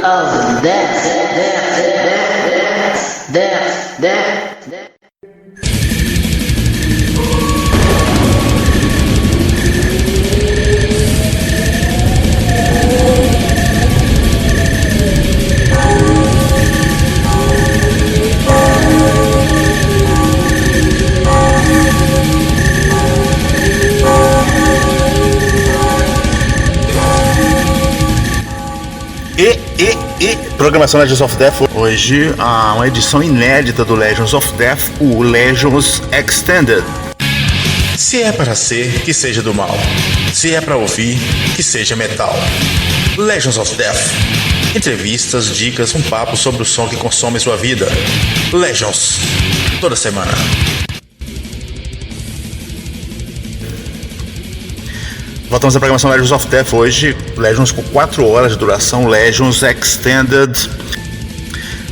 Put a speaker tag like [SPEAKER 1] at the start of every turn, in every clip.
[SPEAKER 1] of Death.
[SPEAKER 2] Programação Legends of Death. Hoje, uma edição inédita do Legends of Death, o Legends Extended.
[SPEAKER 3] Se é para ser, que seja do mal. Se é para ouvir, que seja metal. Legends of Death. Entrevistas, dicas, um papo sobre o som que consome sua vida. Legends. Toda semana.
[SPEAKER 2] Voltamos à programação Legends of Death hoje, Legends com 4 horas de duração, Legends Extended.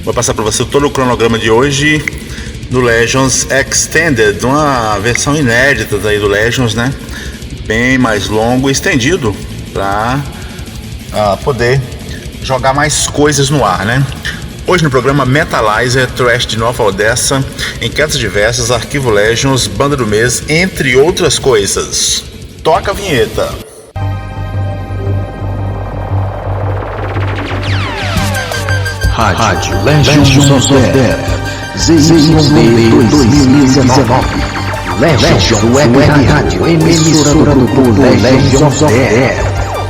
[SPEAKER 2] Vou passar para você todo o cronograma de hoje do Legends Extended, uma versão inédita daí do Legends, né? Bem mais longo e estendido para poder jogar mais coisas no ar, né? Hoje no programa Metalizer, Trash de Nova Odessa, enquetes diversas, arquivo Legends, banda do mês, entre outras coisas. Toca a vinheta.
[SPEAKER 4] Rádio Legends of Death, ZYD 2019. Legends Web Rádio, emissora do grupo Legends of Death.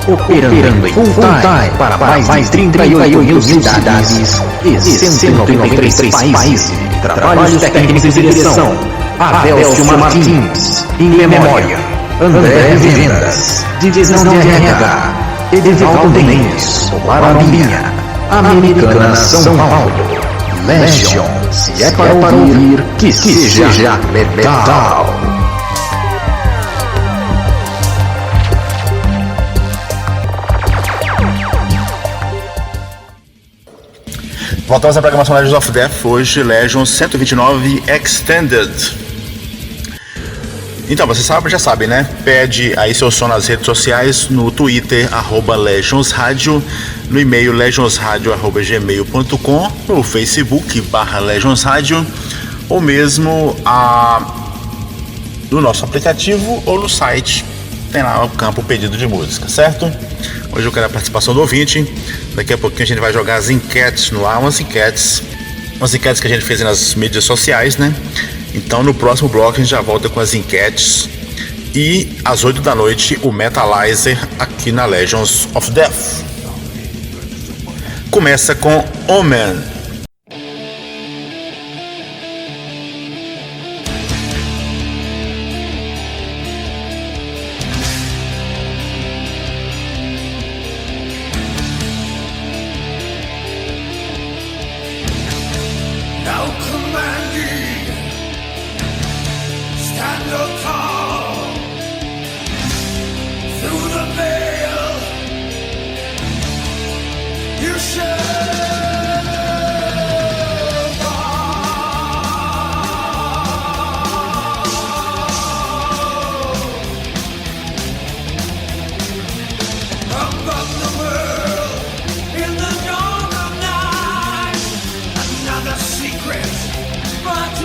[SPEAKER 4] Operando em full time para mais de 38 mil cidades e 193 países. Trabalhos técnicos e direção: Adelcio Martins. Em memória, André Vivendas. Divisão de RH, Edivaldo Mendes. Barabinha, Americana São Paulo. Legion, se é para ouvir, que seja metal.
[SPEAKER 2] Voltamos à programação Legends of Death, hoje Legends 129 Extended. Então, você já sabe, né? Pede aí seu som nas redes sociais, no Twitter, @LegionsRádio, no e-mail legionsradio@gmail.com, no Facebook, /LegionsRádio, ou mesmo no nosso aplicativo ou no site. Tem lá o campo pedido de música, certo? Hoje eu quero a participação do ouvinte. Daqui a pouquinho a gente vai jogar as enquetes no ar, umas enquetes que a gente fez nas mídias sociais, né? Então no próximo bloco a gente já volta com as enquetes. E às 8 da noite o Metalizer aqui na Legends of Death. Começa com Omen.
[SPEAKER 5] Secret, but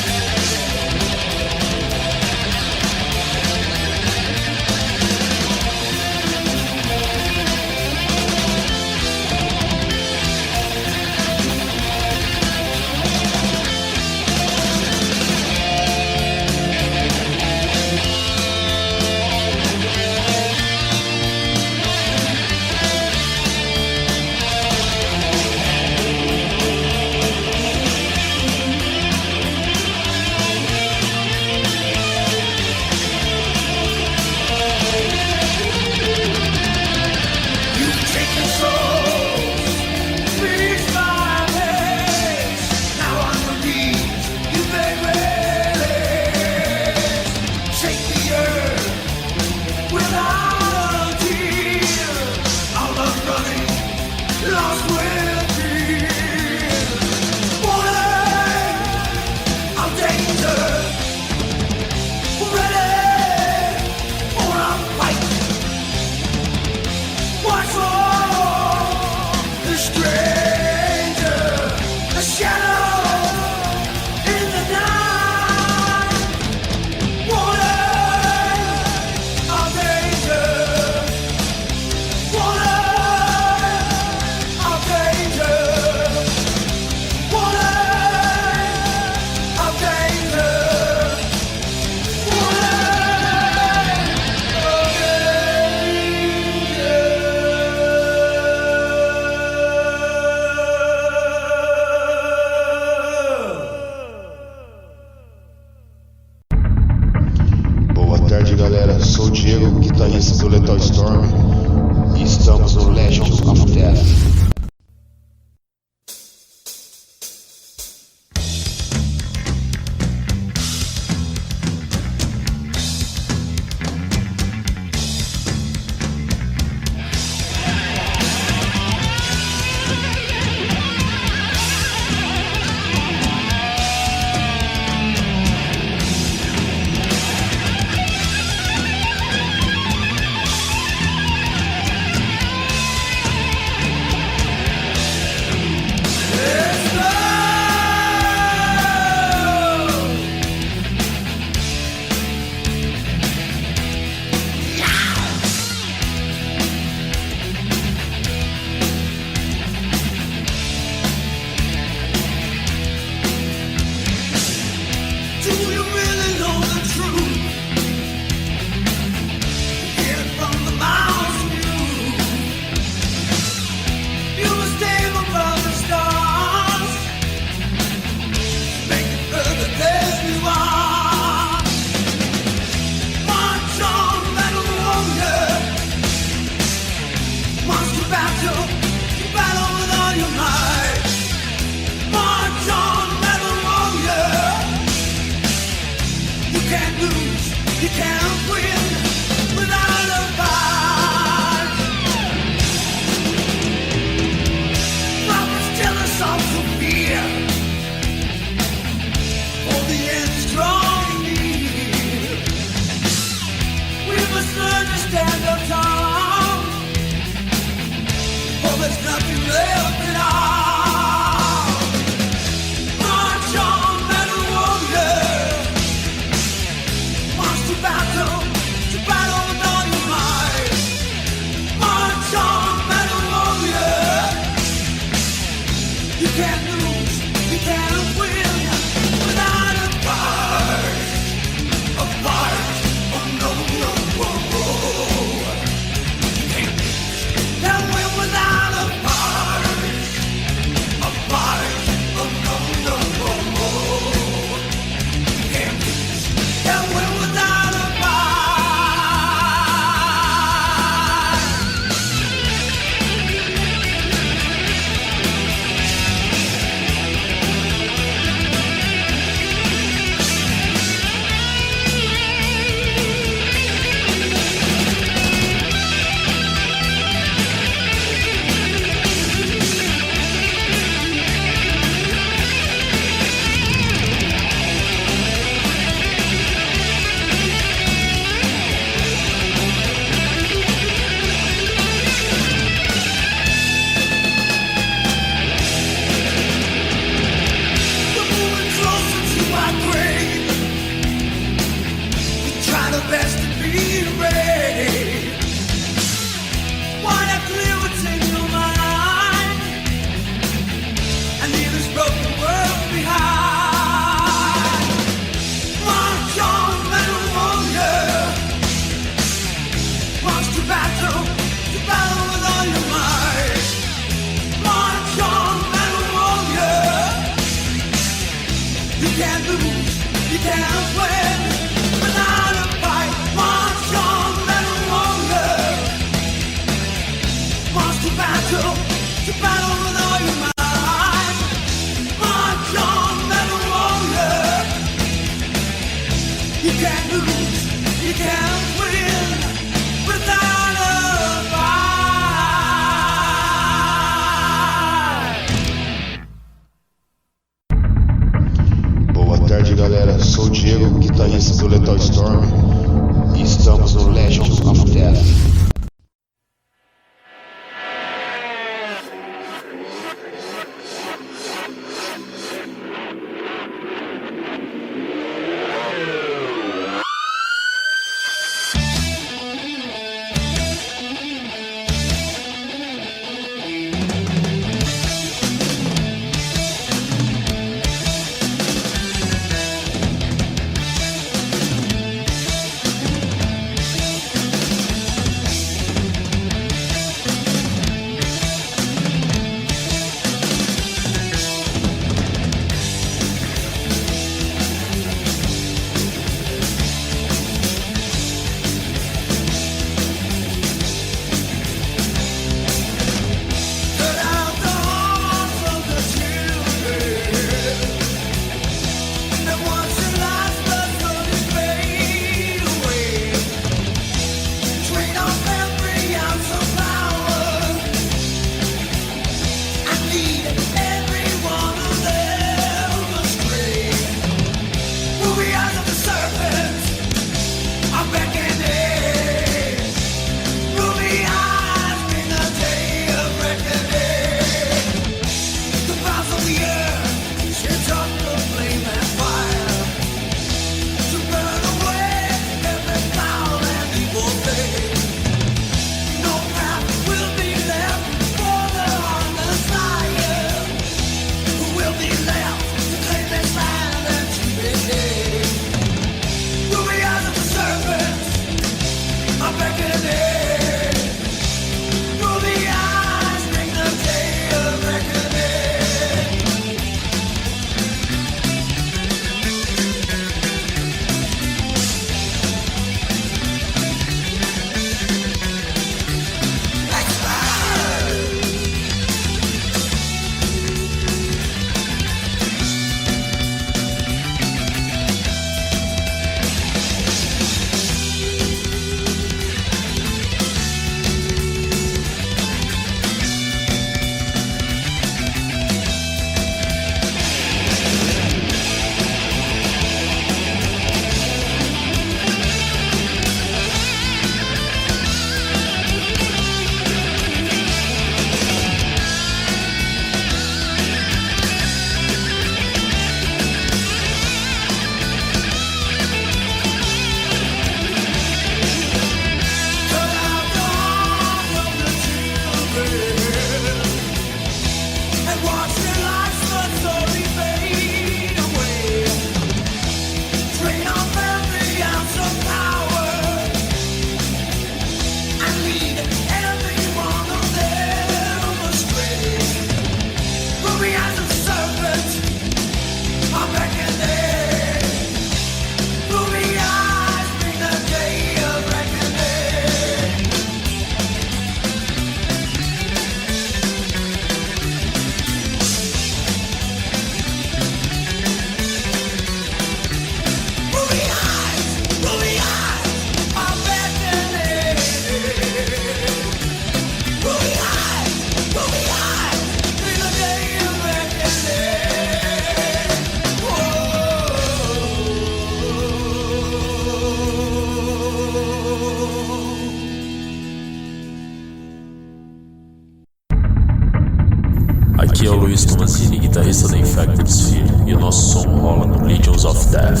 [SPEAKER 1] Aqui é o Luiz Tomazini, guitarrista da Infected Sphere, e o nosso som rola no Legions of Death.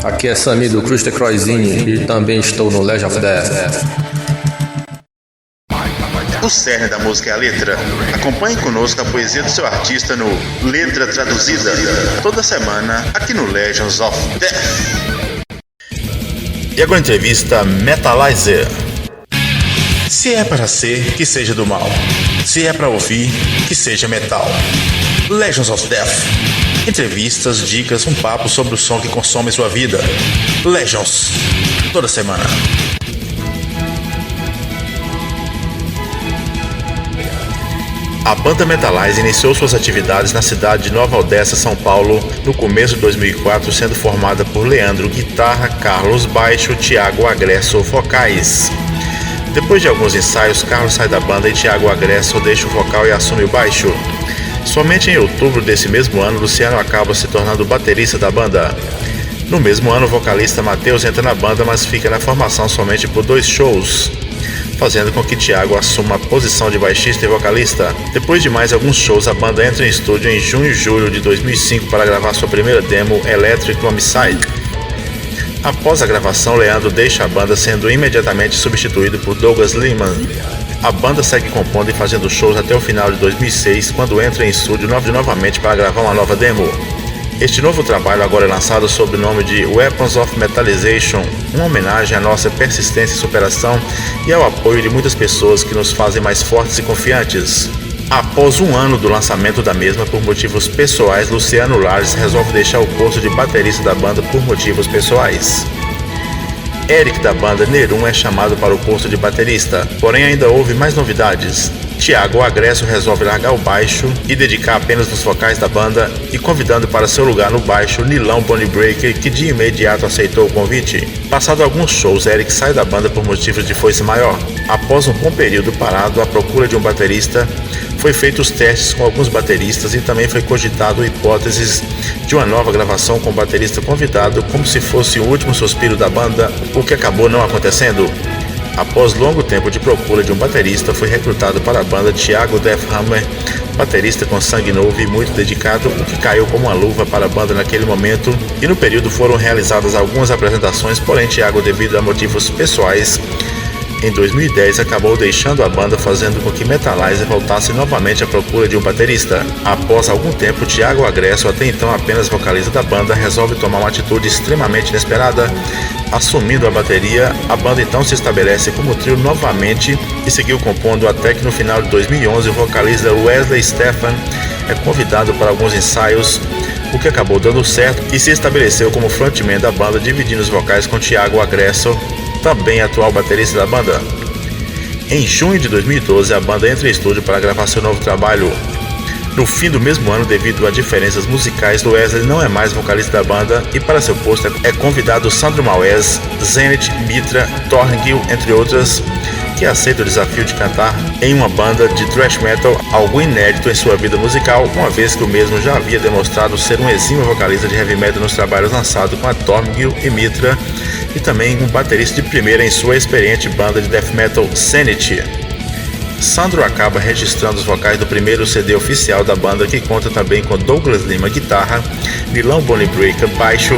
[SPEAKER 5] Aqui é Sami do Cruster Croizini e também estou no Legion of Death.
[SPEAKER 2] O cerne da música é a letra. Acompanhe conosco a poesia do seu artista no Letra Traduzida, toda semana aqui no Legions of Death. E agora a entrevista Metalizer.
[SPEAKER 3] Se é para ser, que seja do mal. Se é para ouvir, que seja metal. Legions of Death. Entrevistas, dicas, um papo sobre o som que consome sua vida. Legions. Toda semana.
[SPEAKER 2] A banda Metalizer iniciou suas atividades na cidade de Nova Odessa, São Paulo, no começo de 2004, sendo formada por Leandro guitarra, Carlos baixo, Thiago Agressor vocais. Depois de alguns ensaios, Carlos sai da banda e Thiago Agressor deixa o vocal e assume o baixo. Somente em outubro desse mesmo ano, Luciano acaba se tornando o baterista da banda. No mesmo ano, o vocalista Matheus entra na banda, mas fica na formação somente por 2 shows, fazendo com que Thiago assuma a posição de baixista e vocalista. Depois de mais alguns shows, a banda entra em estúdio em junho e julho de 2005 para gravar sua primeira demo, Electric Homicide. Após a gravação, Leandro deixa a banda, sendo imediatamente substituído por Douglas Liman. A banda segue compondo e fazendo shows até o final de 2006, quando entra em estúdio novamente para gravar uma nova demo. Este novo trabalho agora é lançado sob o nome de Weapons of Metalization, uma homenagem à nossa persistência e superação e ao apoio de muitas pessoas que nos fazem mais fortes e confiantes. Após um ano do lançamento da mesma por motivos pessoais, Luciano Lares resolve deixar o posto de baterista da banda por motivos pessoais. Eric da banda Nerum é chamado para o posto de baterista, porém ainda houve mais novidades. Thiago Agressor resolve largar o baixo e dedicar apenas nos vocais da banda, e convidando para seu lugar no baixo Nilão Bonebreaker, que de imediato aceitou o convite. Passado alguns shows, Eric sai da banda por motivos de foice maior. Após um bom período parado à procura de um baterista, foi feito os testes com alguns bateristas e também foi cogitado hipóteses de uma nova gravação com o baterista convidado, como se fosse o último suspiro da banda, o que acabou não acontecendo. Após longo tempo de procura de um baterista, foi recrutado para a banda Thiago Deathhammer, baterista com sangue novo e muito dedicado, o que caiu como uma luva para a banda naquele momento, e no período foram realizadas algumas apresentações, porém Thiago, devido a motivos pessoais, em 2010 acabou deixando a banda, fazendo com que Metalizer voltasse novamente à procura de um baterista. Após algum tempo, Thiago Agressor, até então apenas vocalista da banda, resolve tomar uma atitude extremamente inesperada. Assumindo a bateria, a banda então se estabelece como trio novamente e seguiu compondo até que no final de 2011 o vocalista Wesley Stephan é convidado para alguns ensaios, o que acabou dando certo, e se estabeleceu como frontman da banda, dividindo os vocais com Thiago Agressor, também atual baterista da banda. Em junho de 2012, a banda entra em estúdio para gravar seu novo trabalho. No fim do mesmo ano, devido a diferenças musicais, Wesley não é mais vocalista da banda e para seu posto é convidado Sandro Maués, Zenit, Mitra, Thorngil, entre outras, que aceita o desafio de cantar em uma banda de thrash metal, algo inédito em sua vida musical, uma vez que o mesmo já havia demonstrado ser um exímio vocalista de heavy metal nos trabalhos lançados com a Thorngil e Mitra, e também um baterista de primeira em sua experiente banda de death metal Sanity. Sandro acaba registrando os vocais do primeiro CD oficial da banda, que conta também com Douglas Lima guitarra, Nilão Bonebreaker baixo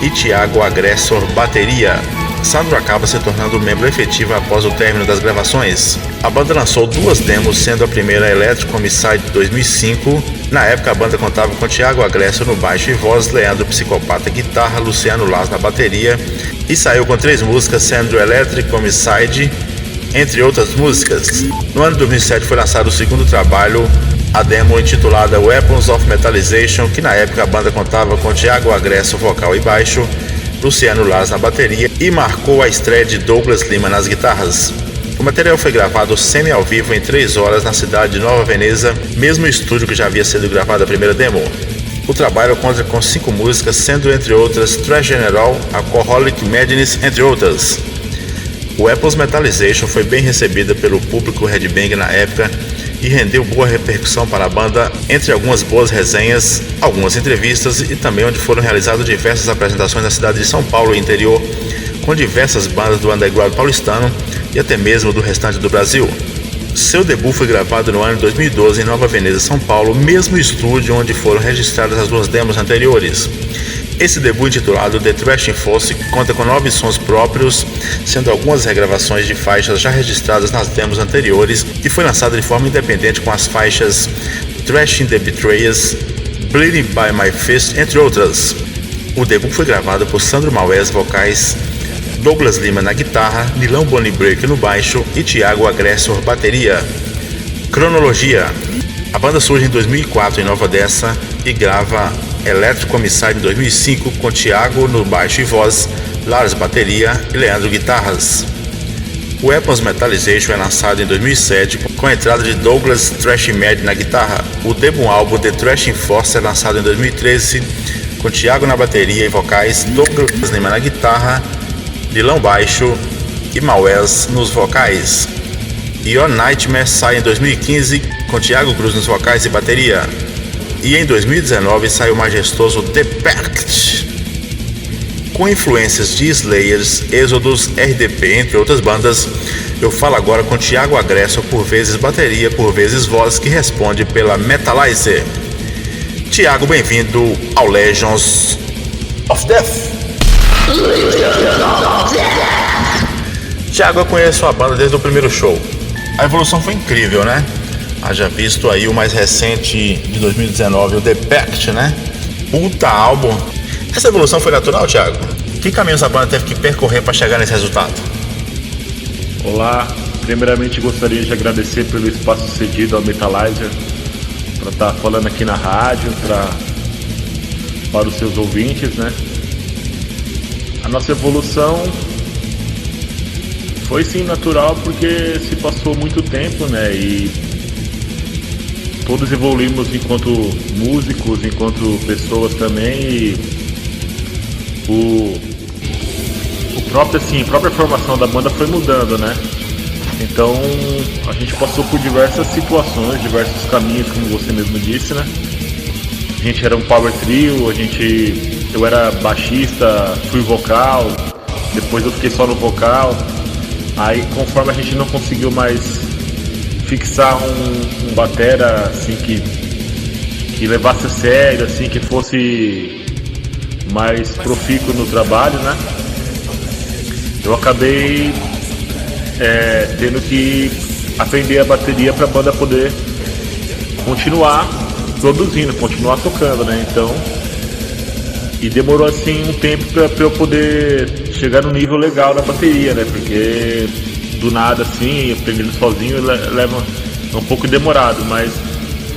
[SPEAKER 2] e Thiago Agressor bateria. Sandro acaba se tornando um membro efetivo após o término das gravações. A banda lançou 2 demos, sendo a primeira Electric Homicide de 2005. Na época a banda contava com Thiago Agressor no baixo e voz, Leandro Psicopata guitarra, Luciano Laz na bateria, e saiu com 3 músicas, sendo Electric Homicide, entre outras músicas. No ano de 2007 foi lançado o segundo trabalho, a demo intitulada Weapons of Metalization, que na época a banda contava com Thiago Agressor vocal e baixo, Luciano Laz na bateria, e marcou a estreia de Douglas Lima nas guitarras. O material foi gravado semi-ao vivo em 3 horas na cidade de Nova Veneza, mesmo estúdio que já havia sido gravado a primeira demo. O trabalho conta com 5 músicas, sendo entre outras Trash General, Alcoholic Madness, entre outras. O Weapons Metalization foi bem recebida pelo público headbanger na época e rendeu boa repercussão para a banda, entre algumas boas resenhas, algumas entrevistas e também onde foram realizadas diversas apresentações na cidade de São Paulo e interior, com diversas bandas do underground paulistano e até mesmo do restante do Brasil. Seu debut foi gravado no ano de 2012 em Nova Veneza, São Paulo, mesmo estúdio onde foram registradas as 2 demos anteriores. Esse debut, intitulado The Thrashing Force, conta com 9 sons próprios, sendo algumas regravações de faixas já registradas nas demos anteriores, e foi lançado de forma independente com as faixas Thrashing the Betrayers, Bleeding by My Fist, entre outras. O debut foi gravado por Sandro Maués, vocais, Douglas Lima na guitarra, Nilão Bonibreak no baixo e Thiago Agressor, bateria. Cronologia: a banda surge em 2004 em Nova Odessa e grava Electric Commissar em 2005 com Thiago no baixo e voz, Lars bateria e Leandro guitarras. Weapons Metalization é lançado em 2007 com a entrada de Douglas Thrashing Mad na guitarra. O debut álbum The Thrashing Force é lançado em 2013 com Thiago na bateria e vocais, Douglas Lima na guitarra, Nilão baixo e Maués nos vocais. Your Nightmare sai em 2015 com Thiago Cruz nos vocais e bateria. E em 2019 sai o majestoso The Pact, com influências de Slayers, Exodus, RDP, entre outras bandas. Eu falo agora com Thiago Agressor, por vezes bateria, por vezes voz, que responde pela Metalizer. Thiago, bem-vindo ao Legions of Death. Thiago, eu conheço a banda desde o primeiro show. A evolução foi incrível, né? Haja visto aí o mais recente de 2019, o The Pact, né? Puta álbum. Essa evolução foi natural, Thiago? Que caminhos a banda teve que percorrer para chegar nesse resultado?
[SPEAKER 6] Olá, primeiramente gostaria de agradecer pelo espaço cedido ao Metalizer para estar falando aqui na rádio para os seus ouvintes, né? A nossa evolução foi sim natural porque se passou muito tempo, né? E todos evoluímos enquanto músicos, enquanto pessoas também, e a própria formação da banda foi mudando, né? Então a gente passou por diversas situações, diversos caminhos, como você mesmo disse, né? A gente era um power trio, eu era baixista, fui vocal, depois eu fiquei só no vocal. Aí conforme a gente não conseguiu mais fixar um batera assim que levasse a sério, assim, que fosse mais profícuo no trabalho, né? Eu acabei tendo que aprender a bateria para a banda poder continuar produzindo, continuar tocando, né? Então, e demorou assim um tempo para eu poder chegar no nível legal da bateria, né? Porque do nada assim, aprendendo sozinho leva um pouco demorado, mas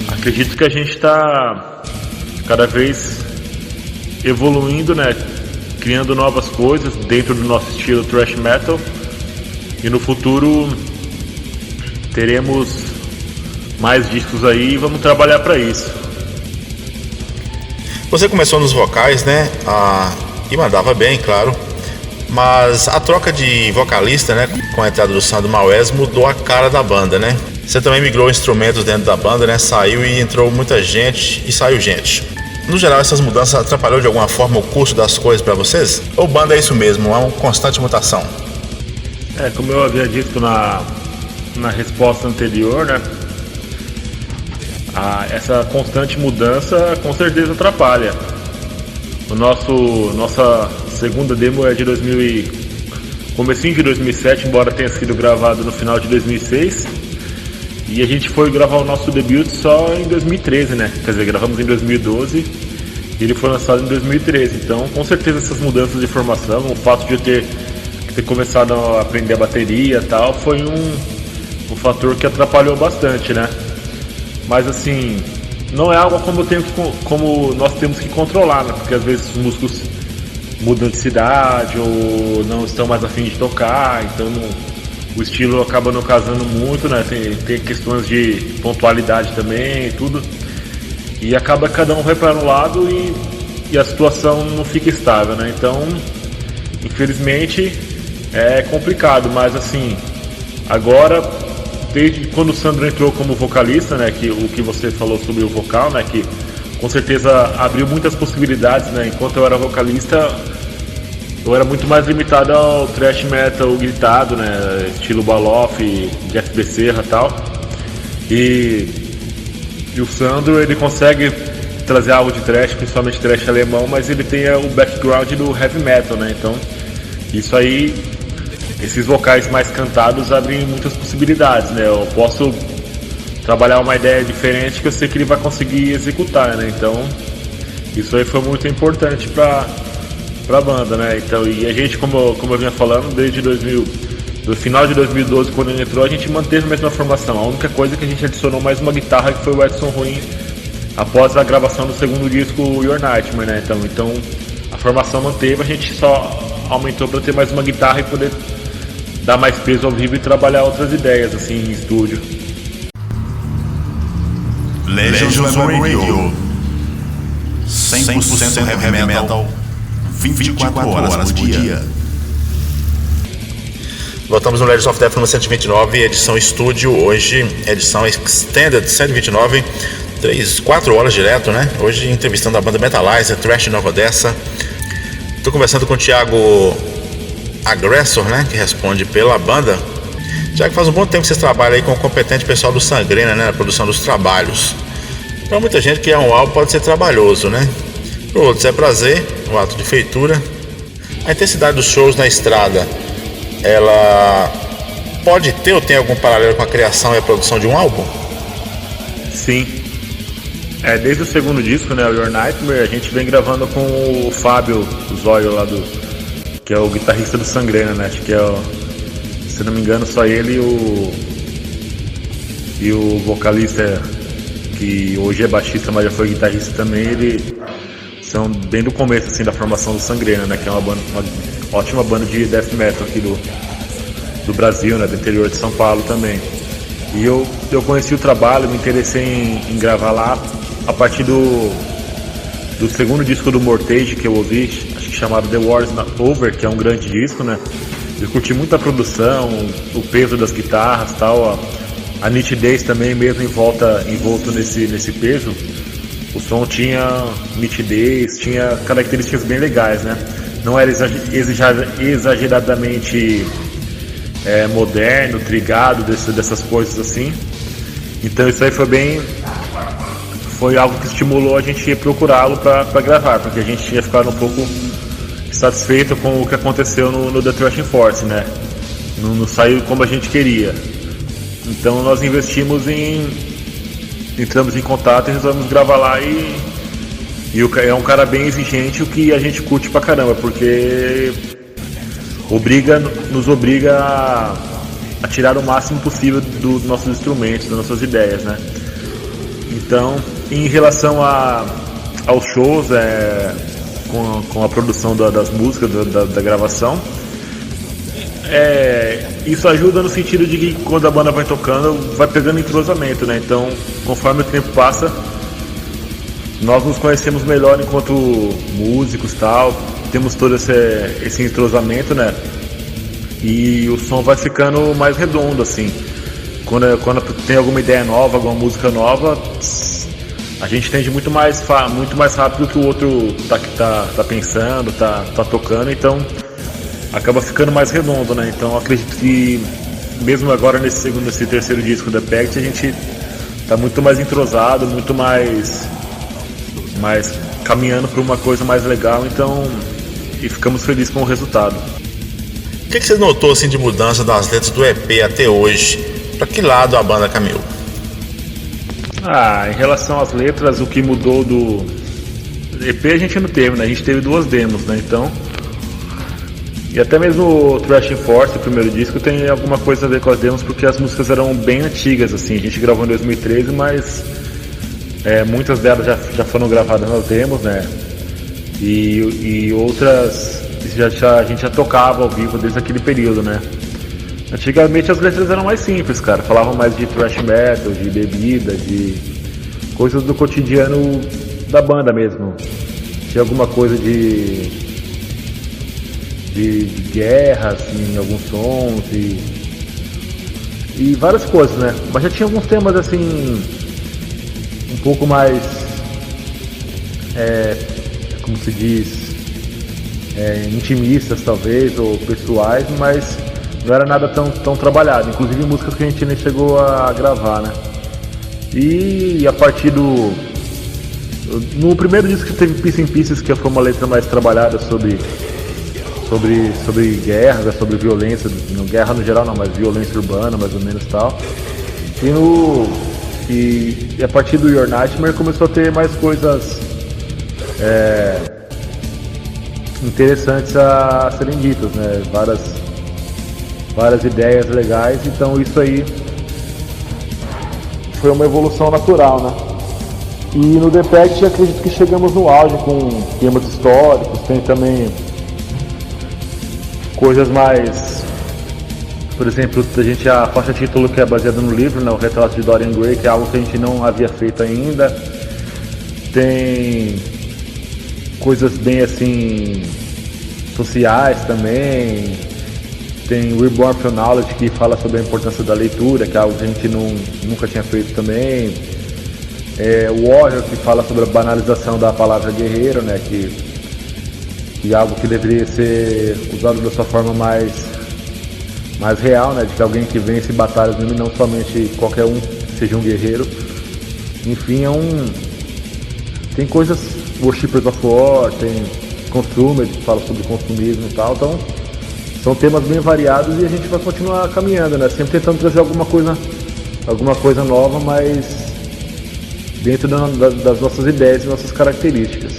[SPEAKER 6] acredito que a gente está cada vez evoluindo, né? Criando novas coisas dentro do nosso estilo thrash metal, e no futuro teremos mais discos aí e vamos trabalhar para isso.
[SPEAKER 2] Você começou nos vocais, né? E mandava bem, claro. Mas a troca de vocalista, né, com a entrada do Sandro Maués, mudou a cara da banda, né? Você também migrou instrumentos dentro da banda, né? Saiu e entrou muita gente e saiu gente. No geral, essas mudanças atrapalhou de alguma forma o curso das coisas para vocês? Ou banda é isso mesmo, é uma constante mutação?
[SPEAKER 6] Como eu havia dito na resposta anterior, né? Essa constante mudança com certeza atrapalha. Nossa segunda demo é de comecinho de 2007, embora tenha sido gravado no final de 2006. E a gente foi gravar o nosso debut só em 2013, né? Quer dizer, gravamos em 2012 e ele foi lançado em 2013. Então, com certeza essas mudanças de formação, o fato de eu ter começado a aprender a bateria e tal, foi um fator que atrapalhou bastante, né? Mas assim, não é algo como nós temos que controlar, né? Porque às vezes os músicos mudam de cidade ou não estão mais a fim de tocar, então o estilo acaba não casando muito, né? Tem questões de pontualidade também e tudo, e acaba cada um vai para um lado e a situação não fica estável, né? Então, infelizmente, é complicado, mas assim, agora, desde quando o Sandro entrou como vocalista, né, o que você falou sobre o vocal, né, que com certeza abriu muitas possibilidades, né, enquanto eu era vocalista, eu era muito mais limitado ao thrash metal gritado, né? Estilo Baloff, Jeff Becerra e tal. E o Sandro, ele consegue trazer algo de thrash, principalmente thrash alemão, mas ele tem o background do heavy metal, né? Então, isso aí, esses vocais mais cantados abrem muitas possibilidades, né? Eu posso trabalhar uma ideia diferente que eu sei que ele vai conseguir executar, né? Então, isso aí foi muito importante pra banda, né? Então, e a gente, como eu vinha falando, desde do final de 2012, quando ele entrou, a gente manteve a mesma formação. A única coisa é que a gente adicionou mais uma guitarra, que foi o Edson Ruin, após a gravação do segundo disco, Your Nightmare, né? Então a formação manteve, a gente só aumentou para ter mais uma guitarra e poder dar mais peso ao vivo e trabalhar outras ideias, assim, em estúdio.
[SPEAKER 3] Legends Web Radio, 100% heavy metal, 24 horas por dia.
[SPEAKER 2] Voltamos no Legends of Death número 129, edição estúdio, hoje edição Extended 129, 4 horas direto, né? Hoje entrevistando a banda Metalizer, Thrash Nova Odessa. Tô conversando com o Thiago Aggressor, né? Que responde pela banda. Thiago, faz um bom tempo que vocês trabalham aí com o competente pessoal do Sangrena, né? Na produção dos trabalhos. Para muita gente que é um álbum pode ser trabalhoso, né? Para outros é prazer, um ato de feitura. A intensidade dos shows na estrada, ela pode ter ou tem algum paralelo com a criação e a produção de um álbum?
[SPEAKER 6] Sim. Desde o segundo disco, né, o Your Nightmare, a gente vem gravando com o Fábio Zóio lá que é o guitarrista do Sangrena, né? Acho que se não me engano, só ele e o vocalista, que hoje é baixista, mas já foi guitarrista também, ele são bem do começo, assim, da formação do Sangrena, né? Que é uma ótima banda de death metal aqui do Brasil, né? Do interior de São Paulo também. E eu conheci o trabalho, me interessei em gravar lá a partir do segundo disco do Mortage que eu ouvi, acho que chamado The War Is Not Over, que é um grande disco, né? Eu curti muito a produção, o peso das guitarras, tal, a nitidez também, mesmo envolto nesse peso. O som tinha nitidez, tinha características bem legais, né? Não era exageradamente moderno, trigado, dessas coisas assim. Então isso aí foi algo que estimulou a gente procurá-lo para gravar, porque a gente tinha ficado um pouco satisfeito com o que aconteceu no The Thrashing Force, né? Não saiu como a gente queria. Então nós entramos em contato e resolvemos gravar lá, e é um cara bem exigente, o que a gente curte pra caramba, porque nos obriga a tirar o máximo possível dos nossos instrumentos, das nossas ideias, né? Então, em relação aos shows, com a produção das músicas, da gravação, isso ajuda no sentido de que quando a banda vai tocando, vai pegando entrosamento, né? Então, conforme o tempo passa, nós nos conhecemos melhor enquanto músicos, tal, temos todo esse entrosamento, né? E o som vai ficando mais redondo, assim. Quando tem alguma ideia nova, alguma música nova, a gente entende muito mais rápido que o outro tá pensando, tá tocando, então acaba ficando mais redondo, né? Então acredito que mesmo agora nesse terceiro disco da Pact, a gente tá muito mais entrosado, muito mais caminhando para uma coisa mais legal, então, e ficamos felizes com o resultado.
[SPEAKER 2] O que você notou assim de mudança das letras do EP até hoje? Para que lado a banda caminhou?
[SPEAKER 6] Em relação às letras, o que mudou do EP a gente não teve, né? A gente teve 2 demos, né? Então, e até mesmo o Thrashing Force, o primeiro disco, tem alguma coisa a ver com as demos, porque as músicas eram bem antigas, assim. A gente gravou em 2013, mas muitas delas já foram gravadas nas demos, né? E outras a gente já tocava ao vivo desde aquele período, né? Antigamente as letras eram mais simples, cara. Falavam mais de thrash metal, de bebida, de coisas do cotidiano da banda mesmo. Tinha alguma coisa de guerra, assim, em alguns sons e várias coisas, né? Mas já tinha alguns temas, assim, um pouco mais, como se diz, intimistas talvez, ou pessoais, mas não era nada tão trabalhado, inclusive músicas que a gente nem chegou a gravar, né? E a partir no primeiro disco que teve Peace in Pieces, que foi uma letra mais trabalhada sobre guerra, sobre violência, não guerra no geral não, mas violência urbana mais ou menos tal. E a partir do Your Nightmare começou a ter mais coisas interessantes a serem ditas, né? Várias ideias legais, então isso aí foi uma evolução natural, né? E no The Pact acredito que chegamos no auge com temas históricos, tem também coisas mais, por exemplo, a faixa título que é baseada no livro, né, o Retrato de Dorian Gray, que é algo que a gente não havia feito ainda. Tem coisas bem assim sociais também. Tem Reborn from Knowledge, que fala sobre a importância da leitura, que é algo que a gente nunca tinha feito também. Warrior, que fala sobre a banalização da palavra guerreiro, né, que é algo que deveria ser usado da sua forma mais real, né, de que alguém que vence batalhas mesmo, não somente qualquer um seja um guerreiro. Enfim, tem coisas, Worshippers of War, tem Consumer, que fala sobre consumismo e tal, então são temas bem variados e a gente vai continuar caminhando, né, sempre tentando trazer alguma coisa nova, mas dentro das nossas ideias e nossas características.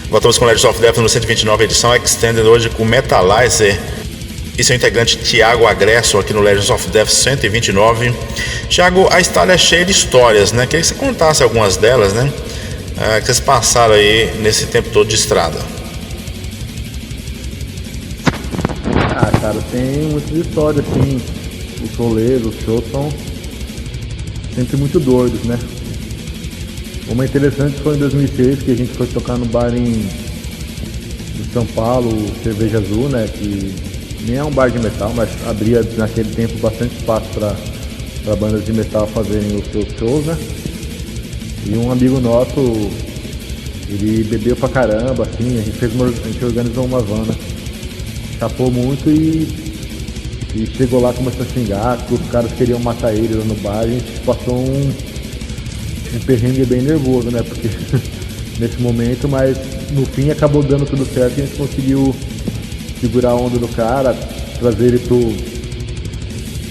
[SPEAKER 2] Voltamos com Legends of Death no 129, edição Extended, hoje com Metalizer e seu integrante Thiago Agresso aqui no Legends of Death 129. Thiago, a história é cheia de histórias, né? Queria que você contasse algumas delas, né? Que vocês passaram aí nesse tempo todo de estrada.
[SPEAKER 6] Cara, tem muitas histórias, assim, os rolês, os shows são sempre muito doidos, né? Uma interessante foi em 2006, que a gente foi tocar no bar em São Paulo, Cerveja Azul, né? Que nem é um bar de metal, mas abria naquele tempo bastante espaço para bandas de metal fazerem os seus shows, né? E um amigo nosso, ele bebeu pra caramba, assim, a gente organizou uma van, né? Chapou muito e chegou lá, começou a xingar, que os caras queriam matar ele lá no bar. A gente passou um perrengue bem nervoso, né? Porque nesse momento, mas no fim acabou dando tudo certo e a gente conseguiu segurar a onda do cara, trazer ele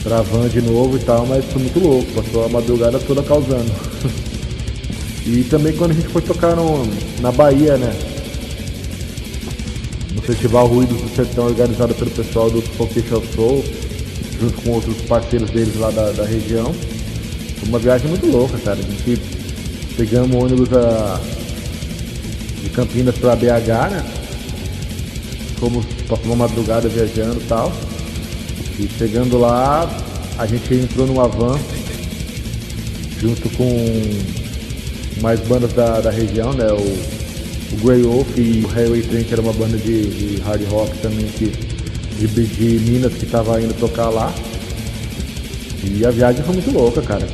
[SPEAKER 6] pra van de novo e tal, mas foi muito louco, passou a madrugada toda causando. E também quando a gente foi tocar na Bahia, né? No Festival Ruídos do Sertão, organizado pelo pessoal do Focation Soul, junto com outros parceiros deles lá da região. Foi uma viagem muito louca, cara. A gente pegamos o ônibus de Campinas para BH, né? Passamos uma madrugada viajando e tal. E chegando lá, a gente entrou numa van junto com mais bandas da região, né? O Grey Wolf e o Highway Train, que era uma banda de hard rock também, de Minas, que tava indo tocar lá. E a viagem foi muito louca, cara.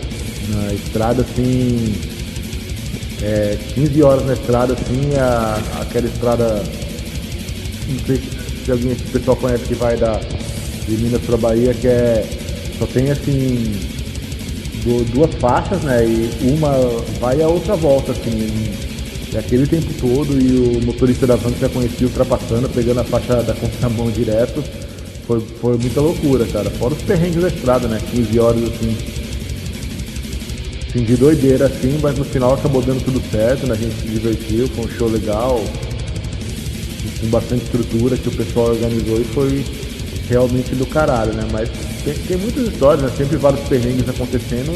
[SPEAKER 6] Na estrada, assim, 15 horas na estrada, assim, aquela estrada, não sei se alguém, se o pessoal conhece, que vai de Minas pra Bahia, que só tem, assim, duas faixas, né, e uma vai e a outra volta, assim, e aquele tempo todo, e o motorista da van que já conhecia ultrapassando, pegando a faixa da contramão direto, foi muita loucura, cara, fora os perrengues da estrada, né, 15 horas, assim, de doideira, assim, mas no final acabou dando tudo certo, né, a gente se divertiu, foi um show legal, com bastante estrutura que o pessoal organizou e foi realmente do caralho, né, mas tem muitas histórias, né, sempre vários perrengues acontecendo,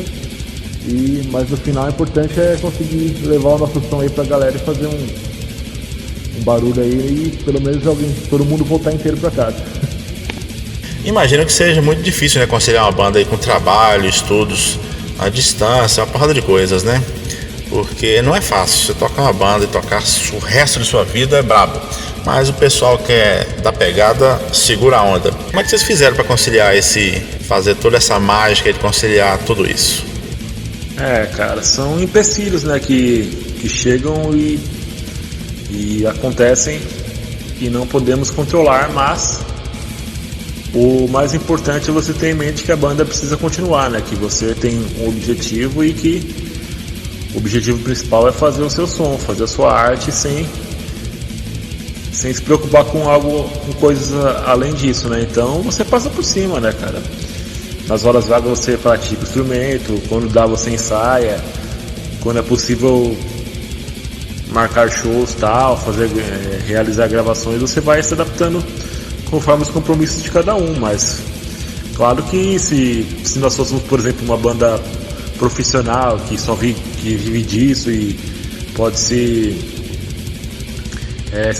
[SPEAKER 6] mas no final o importante é conseguir levar o nosso som aí pra galera e fazer um barulho aí e pelo menos todo mundo voltar inteiro pra casa.
[SPEAKER 2] Imagino que seja muito difícil, né, conciliar uma banda aí com trabalho, estudos à distância, uma porrada de coisas, né? Porque não é fácil, você tocar uma banda e tocar o resto de sua vida é brabo. Mas o pessoal que é da pegada segura a onda. Como é que vocês fizeram para conciliar fazer toda essa mágica de conciliar tudo isso?
[SPEAKER 6] Cara, são empecilhos, né, que chegam e acontecem e não podemos controlar, mas o mais importante é você ter em mente que a banda precisa continuar, né, que você tem um objetivo e que o objetivo principal é fazer o seu som, fazer a sua arte sem se preocupar com coisas além disso, né? Então você passa por cima, né, cara? Nas horas vagas você pratica o instrumento, quando dá você ensaia, quando é possível marcar shows, tal, realizar gravações, você vai se adaptando conforme os compromissos de cada um, mas claro que se nós fôssemos, por exemplo, uma banda profissional que vive disso e pode se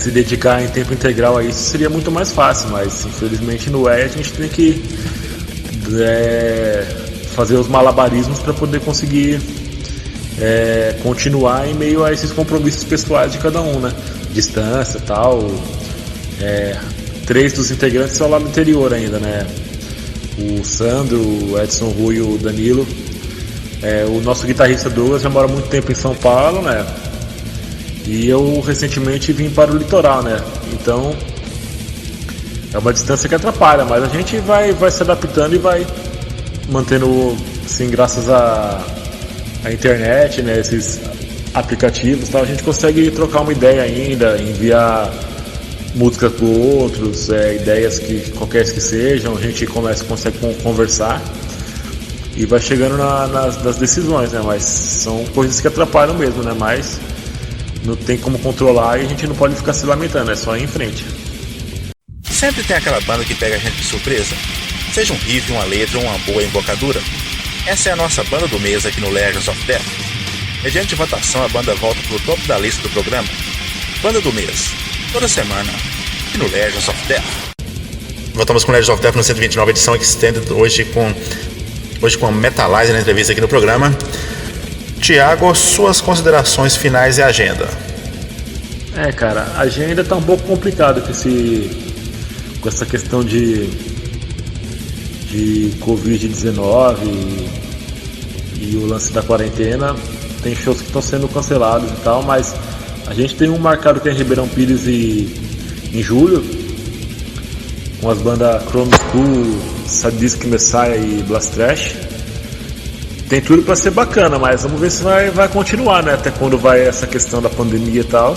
[SPEAKER 6] dedicar em tempo integral a isso, seria muito mais fácil, mas infelizmente não é. A gente tem que fazer os malabarismos para poder conseguir continuar em meio a esses compromissos pessoais de cada um, né? Distância, tal. 3 dos integrantes são lá no interior ainda, né? O Sandro, o Edson Rui e o Danilo. O nosso guitarrista Douglas já mora muito tempo em São Paulo, né? E eu recentemente vim para o litoral, né? Então é uma distância que atrapalha, mas a gente vai se adaptando e vai mantendo, assim, graças à internet, né? Esses aplicativos, tal, a gente consegue trocar uma ideia ainda, enviar músicas para outros, ideias que qualquer que sejam, a gente consegue conversar e vai chegando nas decisões, né? Mas são coisas que atrapalham mesmo, né? Mas não tem como controlar e a gente não pode ficar se lamentando, é só ir em frente.
[SPEAKER 3] Sempre tem aquela banda que pega a gente de surpresa, seja um riff, uma letra ou uma boa embocadura. Essa é a nossa banda do mês aqui no Legends of Death. Mediante votação, a banda volta pro topo da lista do programa. Banda do mês, toda semana, aqui no Legends of Death.
[SPEAKER 2] Voltamos com o Legends of Death no 129 edição Extended, hoje com a Metalizer na entrevista aqui no programa. Tiago, suas considerações finais e agenda.
[SPEAKER 6] Cara, a agenda tá um pouco complicada com essa questão de Covid-19 e o lance da quarentena. Tem shows que estão sendo cancelados e tal, mas a gente tem um marcado que é em Ribeirão Pires em julho, com as bandas Chrome School, Sadistic Messiah e Blast Trash. Tem tudo para ser bacana, mas vamos ver se vai continuar, né? Até quando vai essa questão da pandemia e tal.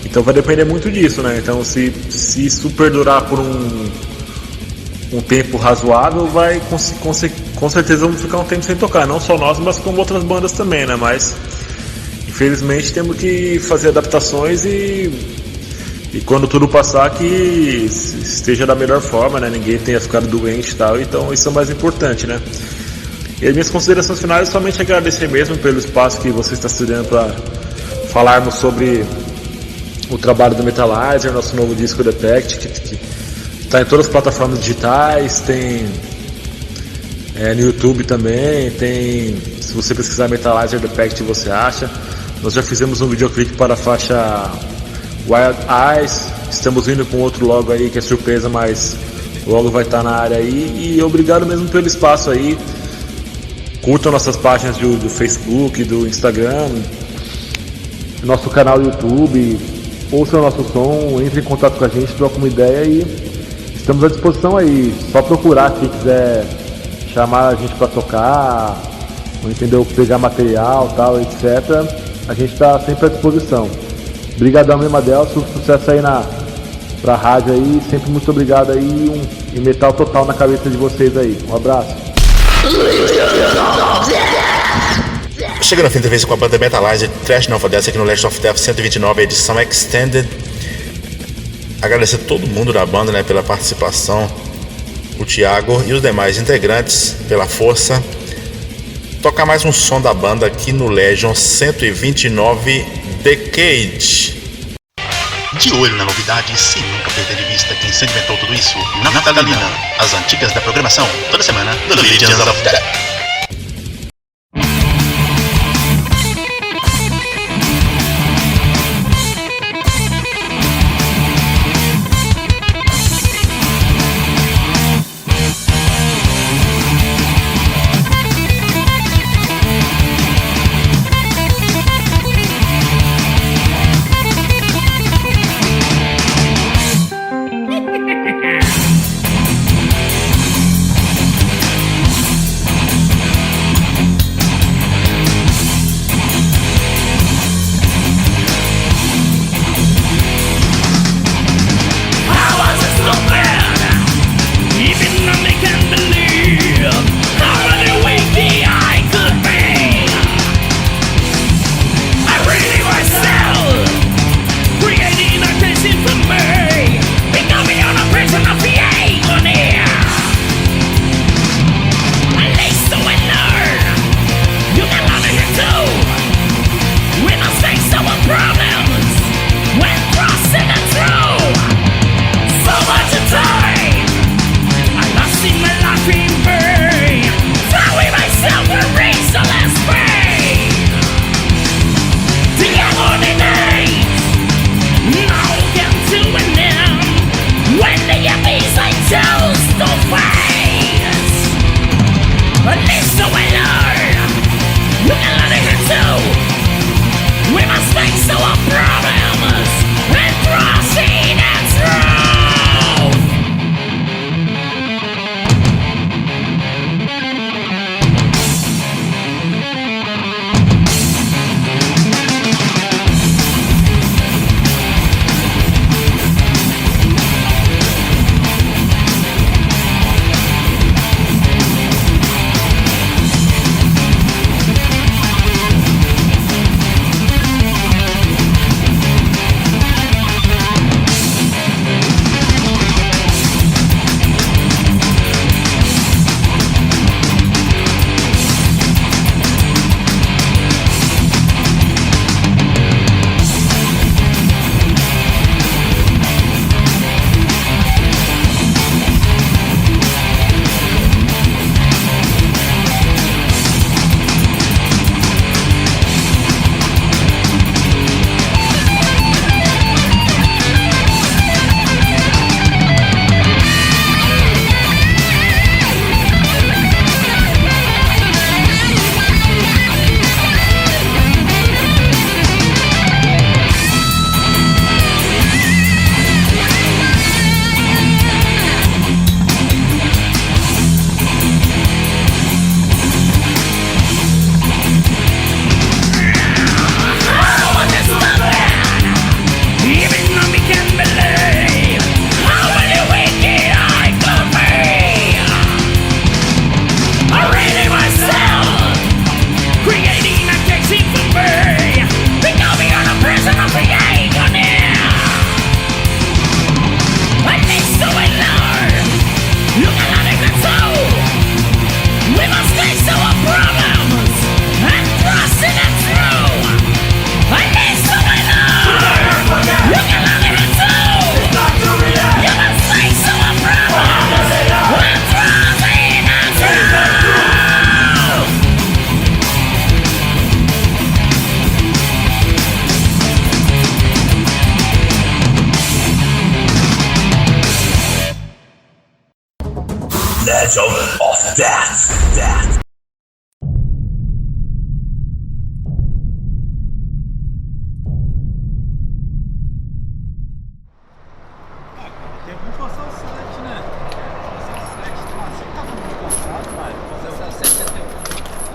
[SPEAKER 6] Então vai depender muito disso, né? Então se isso perdurar por um tempo razoável, vai com certeza vamos ficar um tempo sem tocar. Não só nós, mas como outras bandas também, né? Mas infelizmente temos que fazer adaptações e quando tudo passar que esteja da melhor forma, né? Ninguém tenha ficado doente e tal. Então isso é o mais importante, né? E as minhas considerações finais, somente agradecer mesmo pelo espaço que você está estudando para falarmos sobre o trabalho do Metalizer, nosso novo disco Detect, que está em todas as plataformas digitais, tem no YouTube também, se você pesquisar Metalizer Detect você acha. Nós já fizemos um videoclipe para a faixa Wild Eyes, estamos vindo com outro logo aí que é surpresa, mas logo vai estar na área aí. E obrigado mesmo pelo espaço aí. Curtam nossas páginas do Facebook, do Instagram, nosso canal do YouTube, ouçam o nosso som, entre em contato com a gente, troca uma ideia e estamos à disposição aí. Só procurar quem quiser chamar a gente para tocar, ou entendeu, pegar material, tal, etc. A gente está sempre à disposição. Obrigadão mesmo, Adelso, sucesso aí pra rádio aí, sempre muito obrigado aí e metal total na cabeça de vocês aí. Um abraço.
[SPEAKER 2] Chegando ao fim da entrevista com a banda Metalizer, Trash Nova Dessa aqui no Legends of Death 129, edição Extended. Agradecer a todo mundo da banda, né, pela participação, o Thiago e os demais integrantes pela força. Tocar mais um som da banda aqui no Legends 129 Decade.
[SPEAKER 3] De olho na novidade, sem nunca perder de vista quem sedimentou tudo isso, Natalina, as antigas da programação, toda semana no Legends of Death.
[SPEAKER 1] Death.
[SPEAKER 7] Tem que passar o 7, né? Passar o 7, você tá muito cansado, mas passar o 7 é tempo.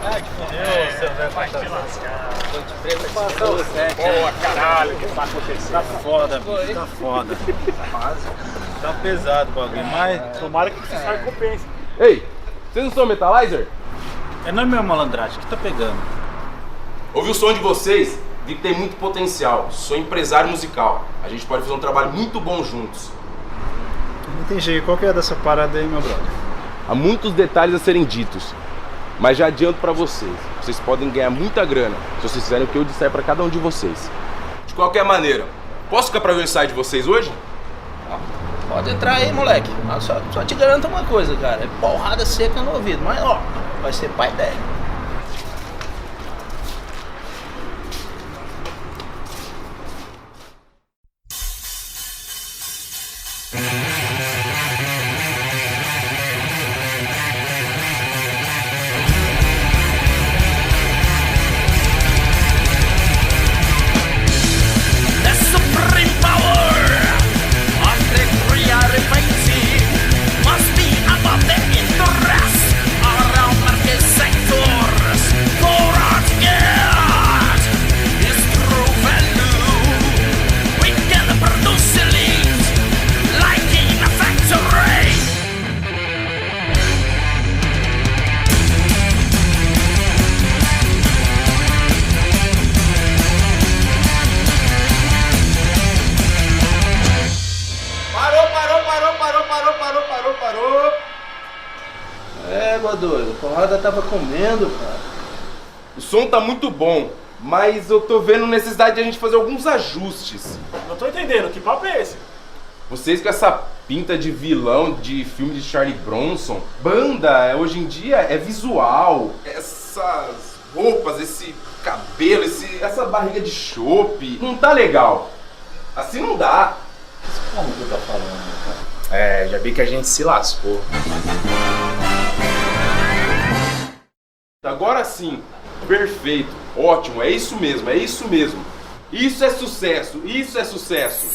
[SPEAKER 7] Ah, que fodeu, você vai te lascar. Tô te prego passar o 7. Boa, caralho, o que tá acontecendo? Tá foda, bicho, tá foda. Tá pesado o bagulho, mas tomara que você saia compensa.
[SPEAKER 8] Ei, vocês não são Metalizer?
[SPEAKER 7] É não é meu malandragem que tá pegando.
[SPEAKER 8] Ouvi o som de vocês, vi que tem muito potencial. Sou empresário musical. A gente pode fazer um trabalho muito bom juntos.
[SPEAKER 7] Não entendi, qual que é dessa parada aí, meu brother?
[SPEAKER 8] Há muitos detalhes a serem ditos, mas já adianto pra vocês. Vocês podem ganhar muita grana se vocês fizerem o que eu disser pra cada um de vocês. De qualquer maneira, posso ficar pra ver o ensaio de vocês hoje?
[SPEAKER 9] Pode entrar aí, moleque. Mas só te garanto uma coisa, cara. É porrada seca no ouvido. Mas, ó, vai ser pai dele. Doido, a porrada tava comendo, cara.
[SPEAKER 8] O som tá muito bom, mas eu tô vendo necessidade de a gente fazer alguns ajustes.
[SPEAKER 6] Não tô entendendo, que papo é esse?
[SPEAKER 8] Vocês com essa pinta de vilão de filme de Charlie Bronson, banda hoje em dia é visual. Essas roupas, esse cabelo, essa barriga de chope, não tá legal. Assim não dá.
[SPEAKER 9] Como que tá falando, cara? É, já vi que a gente se lascou.
[SPEAKER 8] Agora sim, perfeito, ótimo, é isso mesmo, é isso mesmo. Isso é sucesso, isso é sucesso.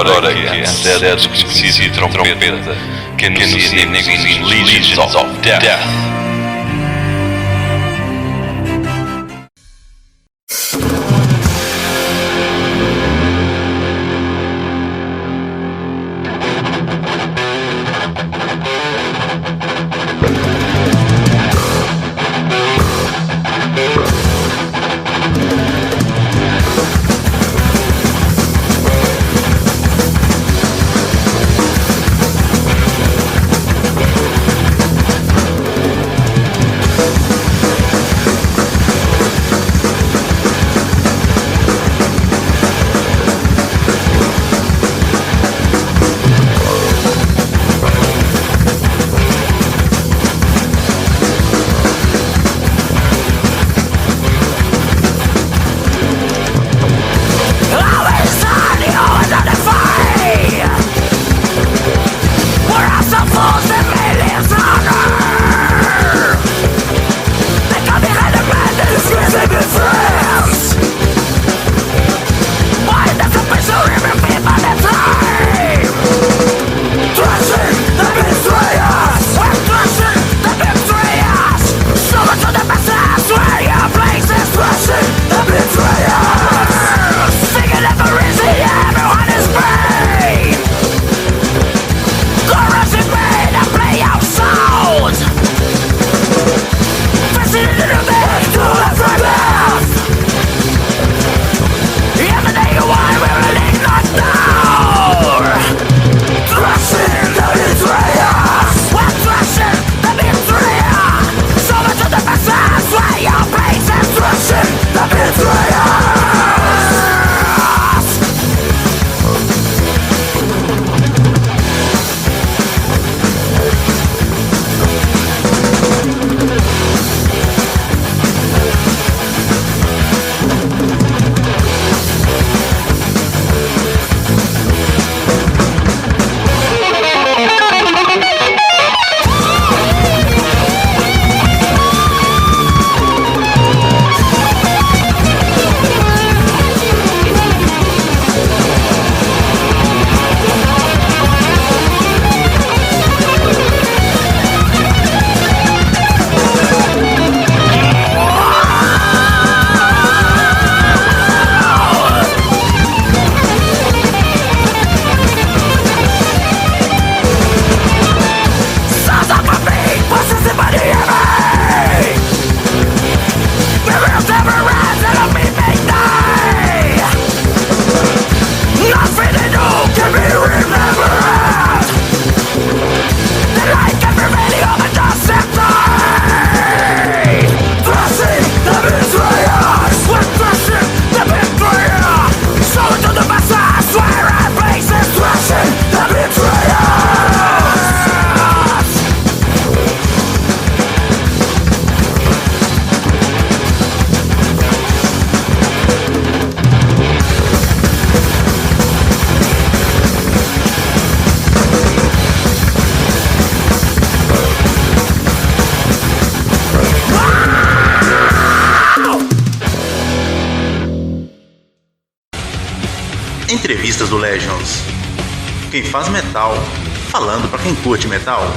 [SPEAKER 10] agora que antecede de trompeta, que nos inicia Legions of Death.
[SPEAKER 3] Entrevistas do Legions. Quem faz metal, falando pra quem curte metal.